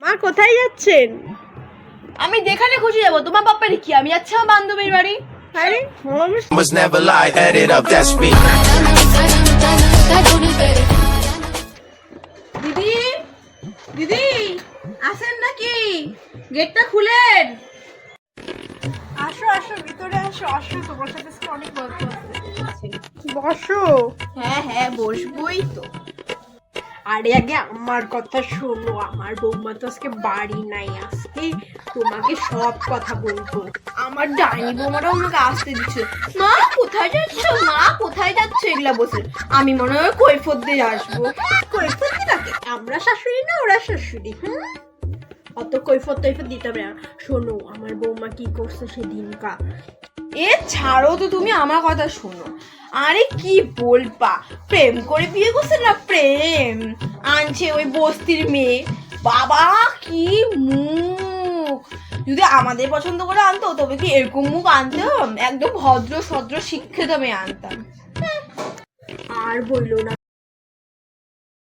মা কোথায় যাচ্ছেন? আমি যেখানে খুশি যাবো, তোমার বাপ্পারে কি? আমি যাচ্ছি আমার বান্ধবীর বাড়ি। আরে Was never lie, add it up, that's me. দিদি, দিদি আসেন নাকি? গেটটা খুলেন। আসো আসো, ভিতরে আসো। আসো, তোমার সাথে অনেক গল্প আছে। বসো। হ্যাঁ হ্যাঁ, বসবোই তো। আরে আগে আমার কথা শোনো, আমার বৌমা তো আজকে বাড়ি নাই, আজকে তোমাকে সব কথা বলবো। আমার ডাইনি বৌমাটাও আমাকে আসতে দিচ্ছে। মা কোথায় যাচ্ছ, মা কোথায় যাচ্ছ, এগুলা বসে। আমি মনে হয় কৈফত দিয়ে আসবো। কৈফত দিতে, আমরা শাশুড়ি না ওরা শাশুড়ি। অত কৈফত টৈফত দিতে হবে না। শোনো আমার বৌমা কি করছে সেদিনকা। এ ছাড়ো তো, তুমি আমার কথা শোনো। আরে কি বলবা, প্রেম করে বিয়ে করছে না, প্রেম আনছে ওই বস্তির মেয়ে। বাবা কি মুখ! যদি আমাদের পছন্দ করে আনতো তবে কি এরকম মুখ আনতাম? একদম ভদ্র সদ্র শিক্ষিত মেয়ে আনতাম। আর বললো না,